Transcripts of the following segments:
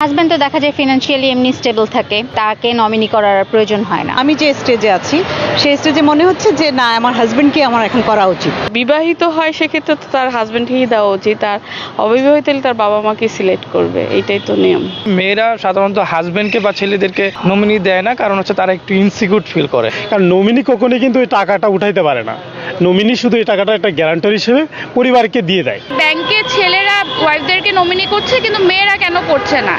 Husband তো দেখা যায় ফিনান্সিয়ালি এমনি স্টেবল থাকে, তাকে নমিনি করার প্রয়োজন হয় না। আমি যে স্টেজে আছি সেই স্টেজে মনে হচ্ছে যে না, আমার হাজবেন্ডকে আমার এখন করা উচিত। বিবাহিত হয় সেক্ষেত্রে তো তার হাজবেন্ডকেই দেওয়া উচিত, আর অবিবাহিত হলে তার বাবা মাকে সিলেক্ট করবে, এইটাই তো নিয়ম। মেয়েরা সাধারণত হাজবেন্ডকে বা ছেলেদেরকে নমিনি দেয় না, কারণ হচ্ছে তারা একটু ইনসিকিউর ফিল করে। কারণ নমিনি কখনোই কিন্তু ওই টাকাটা উঠাইতে পারে না। নমিনি শুধু এই টাকাটা একটা গ্যারান্টার হিসেবে পরিবারকে দিয়ে দেয়। ব্যাংকে ছেলেরা ওয়াইফদেরকে নমিনি করছে কিন্তু মেয়েরা কেন করছে না?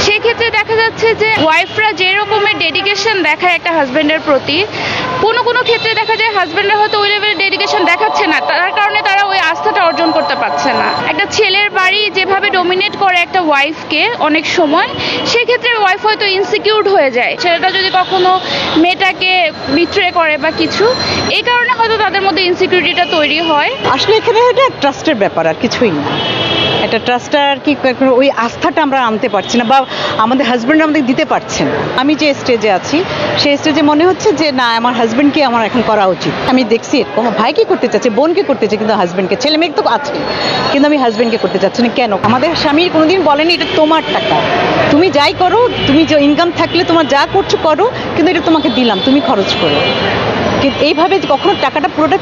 সেক্ষেত্রে দেখা যাচ্ছে যে ওয়াইফরা যে রকমের ডেডিকেশন দেখায় একটা হাজবেন্ডের প্রতি, কোনো কোনো ক্ষেত্রে দেখা যায় হাজবেন্ডরা হয়তো ওই লেভেলের ডেডিকেশন দেখাচ্ছে না, তার কারণে তারা ওই আস্থাটা অর্জন করতে পারছে না। একটা ছেলের বাড়ি যেভাবে ডমিনেট করে একটা ওয়াইফকে অনেক সময়, সেক্ষেত্রে ওয়াইফ হয়তো ইনসিকিউরড হয়ে যায়। ছেলেটা যদি কখনো মেয়েটাকে বিট্রে করে বা কিছু, এই কারণে হয়তো তাদের মধ্যে ইনসিকিউরিটিটা তৈরি হয়। আসলে এখানে এটা ট্রাস্টের ব্যাপার, আর কিছুই না। এটা ট্রাস্টটা আর কি, ওই আস্থাটা আমরা আনতে পারছি না, বা আমাদের হাজব্যান্ড আমাদের দিতে পারছে না। আমি যে স্টেজে আছি সেই স্টেজে মনে হচ্ছে যে না, আমার হাজব্যান্ডকে আমার এখন করা উচিত। আমি দেখছি কোনো ভাইকে করতে চাচ্ছে, বোনকে করতে চাচ্ছে, কিন্তু হাজব্যান্ডকে, ছেলে মেয়ে তো আছে, কিন্তু আমি হাজব্যান্ডকে করতে চাচ্ছি না। কেন? আমাদের স্বামী কোনোদিন বলেনি এটা তোমার টাকা, তুমি যাই করো, তুমি যে ইনকাম থাকলে তোমার যা করছো করো, কিন্তু এটা তোমাকে দিলাম, তুমি খরচ করো। কিন্তু এইভাবে কখনো টাকাটা পুরোটা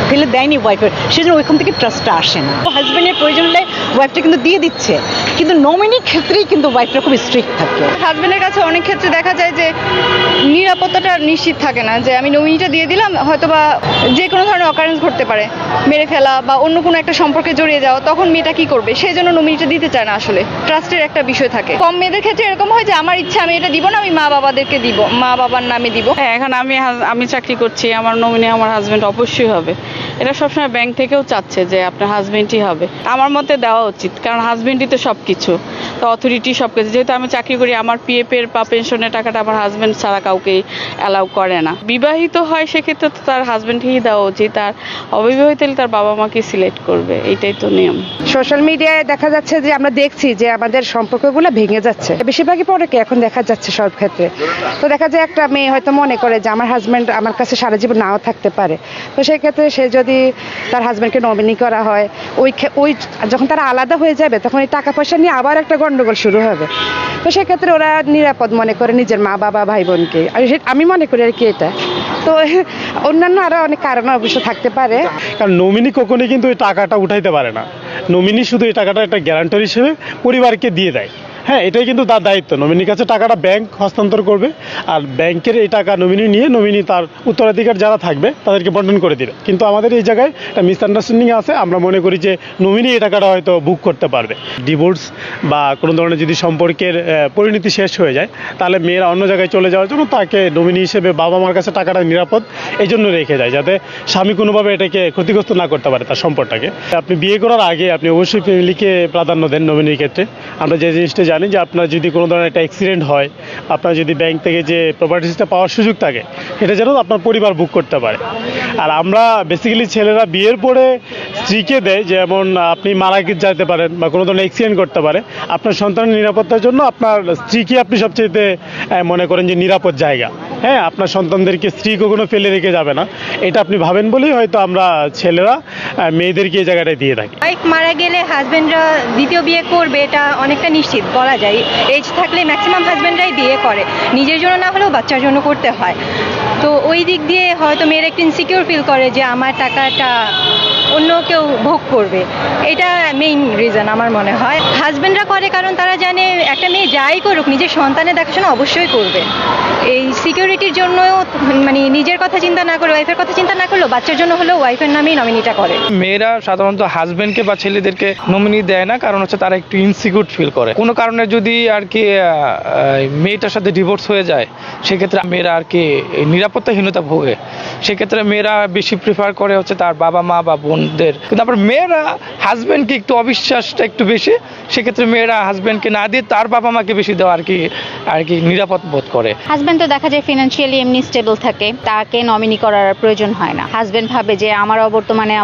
ফেলে দেয়নি ওয়াইফের, সেজন্য ওইখান থেকে ট্রাস্টটা আসে না। হাজব্যান্ডের প্রয়োজন হলে ওয়াইফটা কিন্তু দিয়ে দিচ্ছে, কিন্তু নমিনির ক্ষেত্রেই কিন্তু ওয়াইফটা খুব স্ট্রিক্ট থাকে। হাজবেন্ডের কাছে অনেক ক্ষেত্রে দেখা যায় যে নিরাপত্তাটা নিশ্চিত থাকে না, যে আমি নমিনিটা দিয়ে দিলাম, হয়তোবা যে কোনো ধরনের অকারেন্স ঘটতে পারে, মেরে ফেলা বা অন্য কোনো একটা সম্পর্কে জড়িয়ে যাওয়া, তখন মেয়েটা কি করবে, সেই জন্য নমিনিটা দিতে চায় না। আসলে ট্রাস্টের একটা বিষয় থাকে। কম মেয়েদের ক্ষেত্রে এরকম হয় যে আমার ইচ্ছা, আমি এটা দিব না, আমি মা বাবাদেরকে দিব, মা বাবার নামে দিব। হ্যাঁ, এখন আমি চাকরি করছি, আমার নমিনি আমার হাজবেন্ড অবশ্যই হবে। এটা সবসময় ব্যাংক থেকেও চাচ্ছে যে আপনার হাজবেন্ডই হবে। আমার মতে দেওয়া উচিত, কারণ হাজবেন্ডই তো সব কিছু, তো অথরিটি সব কিছু। যেহেতু আমি চাকরি করি, আমার পিএফের বা পেনশনের টাকাটা আমার হাজবেন্ড ছাড়া কাউকেই অ্যালাউ করে না। বিবাহিত হয় সেক্ষেত্রে তো তার হাজবেন্ডকেই দেওয়া উচিত, আর অবিবাহিত হলে তার বাবা মাকে সিলেক্ট করবে, এইটাই তো নিয়ম। সোশ্যাল মিডিয়ায় দেখা যাচ্ছে যে আমরা দেখছি যে আমাদের সম্পর্কগুলো ভেঙে যাচ্ছে, বেশিরভাগই পরকে এখন দেখা যাচ্ছে সব ক্ষেত্রে। তো দেখা যায় একটা মেয়ে হয়তো মনে করে যে আমার হাজব্যান্ড আমার কাছে সারা জীবন নাও থাকতে পারে, তো সেই ক্ষেত্রে সে যদি তার হাজব্যান্ডকে নমিনি করা হয়, ওই যখন তারা আলাদা হয়ে যাবে তখন এই টাকা পয়সা নিয়ে আবার একটা গন্ডগোল শুরু হবে। তো সেক্ষেত্রে ওরা নিরাপদ মনে করে নিজের মা বাবা ভাই বোনকে, আমি মনে করি আর কি এটা। তো অন্যান্য আরো অনেক কারণ অবশ্য থাকতে পারে। কারণ নমিনি কখনোই কিন্তু ওই টাকাটা উঠাইতে পারে না। নমিনি শুধু এই টাকাটা একটা গ্যারান্টার হিসেবে পরিবারকে দিয়ে দেয়। হ্যাঁ, এটাই কিন্তু তার দায়িত্ব। নমিনির কাছে টাকাটা ব্যাংক হস্তান্তর করবে, আর ব্যাংকের এই টাকা নমিনি নিয়ে নমিনি তার উত্তরাধিকার যারা থাকবে তাদেরকে বন্টন করে দিবে। কিন্তু আমাদের এই জায়গায় একটা মিসআন্ডারস্ট্যান্ডিং আছে। আমরা মনে করি যে নমিনি এই টাকাটা হয়তো বুক করতে পারবে। ডিভোর্স বা কোনো ধরনের যদি সম্পর্কের পরিণতি শেষ হয়ে যায়, তাহলে মেয়েরা অন্য জায়গায় চলে যাওয়ার জন্য তাকে নমিনি হিসেবে বাবা মার কাছে টাকাটা নিরাপদ এই জন্য রেখে যায়, যাতে স্বামী কোনোভাবে এটাকে ক্ষতিগ্রস্ত না করতে পারে তার সম্পর্কটাকে। আপনি বিয়ে করার আগে আপনি অবশ্যই ফ্যামিলিকে প্রাধান্য দেন নমিনির ক্ষেত্রে। আমরা যে জিনিসটা জানি যে আপনার যদি কোনো ধরনের একটা অ্যাক্সিডেন্ট হয়, আপনার যদি ব্যাংক থেকে যে প্রপার্টিসটা পাওয়ার সুযোগ থাকে, এটা যেন আপনার পরিবার বুক করতে পারে। আর আমরা বেসিক্যালি ছেলেরা বিয়ের পরে স্ত্রীকে দেয়, যেমন আপনি মারা যেতে পারেন বা কোনো ধরনের অ্যাক্সিডেন্ট করতে পারে, আপনার সন্তানের নিরাপত্তার জন্য আপনার স্ত্রীকে আপনি সবচেয়ে মনে করেন যে নিরাপদ জায়গা। হ্যাঁ, আপনার সন্তানদেরকে স্ত্রী কখনো ফেলে রেখে যাবে না, এটা আপনি ভাবেন বলেই হয়তো আমরা ছেলেরা মেয়েদেরকে এই জায়গাটায় দিয়ে থাকি। ওয়াইফ মারা গেলে হাজবেন্ডরা দ্বিতীয় বিয়ে করবে, এটা অনেকটা নিশ্চিত বলা যায়। এজ থাকলে ম্যাক্সিমাম হাজবেন্ডরাই বিয়ে করে, নিজের জন্য না হলেও বাচ্চার জন্য করতে হয়। তো ওই দিক দিয়ে হয়তো মেয়েরা একটু ইনসিকিউর ফিল করে যে আমার টাকাটা অন্য কেউ ভোগ করবে, এটা মেইন রিজন আমার মনে হয়। হাজবেন্ডরা করে কারণ তারা জানে একটা মেয়ে যাই করুক নিজের সন্তানের দেখাশোনা অবশ্যই করবে। এই সিকিউরিটির জন্য মানে নিজের কথা চিন্তা না করে, ওয়াইফের কথা চিন্তা না করলেও বাচ্চার জন্য হলেও ওয়াইফের নামেই নমিনিটা করে। মেয়েরা সাধারণত হাজবেন্ডকে বা ছেলেদেরকে নমিনি দেয় না, কারণ হচ্ছে তারা একটু ইনসিকিউর ফিল করে। কোনো কারণে যদি আর কি মেয়েটার সাথে ডিভোর্স হয়ে যায়, সেক্ষেত্রে মেয়েরা আর কি নিরাপত্তাহীনতা ভোগে। সেক্ষেত্রে মেয়েরা বেশি প্রিফার করে হচ্ছে তার বাবা মা বা বোনদের। কিন্তু আবার মেয়েরা হাজবেন্ডকে একটু অবিশ্বাসটা একটু বেশি, সেক্ষেত্রে মেয়েরা হাজবেন্ডকে না দিয়ে তার বাবা মাকে বেশি দেওয়া আর কি নিরাপদ বোধ করে। হাজবেন্ড তো দেখা যায় ফিনান্সিয়ালি এমনি স্টেবল থাকে, তাকে নমিনি করার প্রয়োজন হয় না। হাজবেন্ড ভাবে যে আমার বর্তমানে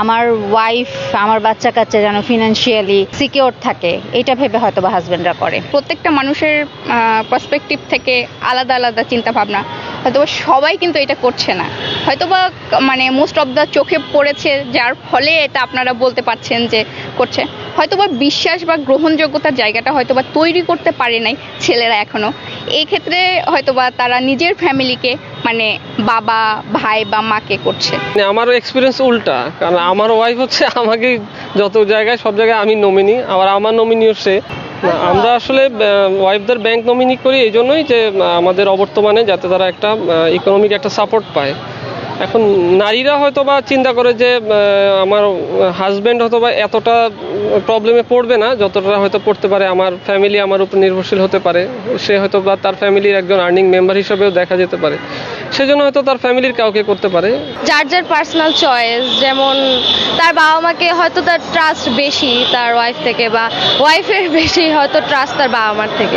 আমার ওয়াইফ, আমার বাচ্চা কাচ্চা যেন ফিনান্সিয়ালি সিকিউর থাকে, এটা ভেবে হয়তো বা হাজবেন্ডরা করে। প্রত্যেকটা মানুষের পার্সপেক্টিভ থেকে আলাদা আলাদা চিন্তা ভাবনা, হয়তো সবাই কিন্তু এটা করছে না, হয়তোবা মানে মোস্ট অফ দ্য চোখে পড়েছে, যার ফলে এটা আপনারা বলতে পারছেন যে করছে। হয়তোবা বিশ্বাস বা গ্রহণযোগ্যতার জায়গাটা হয়তোবা তৈরি করতে পারে নাই ছেলেরা এখনো। এই ক্ষেত্রে হয়তোবা তারা নিজের ফ্যামিলিকে মানে বাবা ভাই বা মাকে করছে। আমারও এক্সপিরিয়েন্স উল্টা, কারণ আমার ওয়াইফ হচ্ছে আমাকে যত জায়গায় সব জায়গায় আমি নমিনি, আবার আমার নমিনিও সে। আমরা আসলে ওয়াইফদের ব্যাংক নমিনি করি এই জন্যই যে আমাদের অবর্তমানে যাতে তারা একটা ইকোনমিক একটা সাপোর্ট পায়। এখন নারীরা হয়তো বা চিন্তা করে যে আমার হাজব্যান্ড হয়তো বা এতটা প্রবলেমে পড়বে না যতটা হয়তো পড়তে পারে আমার ফ্যামিলি আমার উপর নির্ভরশীল হতে পারে, সে হয়তো বা তার ফ্যামিলির একজন আর্নিং মেম্বার হিসেবেও দেখা যেতে পারে, সেজন্য হয়তো তার ফ্যামিলির কাউকে করতে পারে। যার যার পার্সোনাল চয়েস, যেমন তার বাবা মাকে হয়তো তার ট্রাস্ট বেশি তার ওয়াইফ থেকে, বা ওয়াইফের বেশি হয়তো ট্রাস্ট তার বাবা মার থেকে।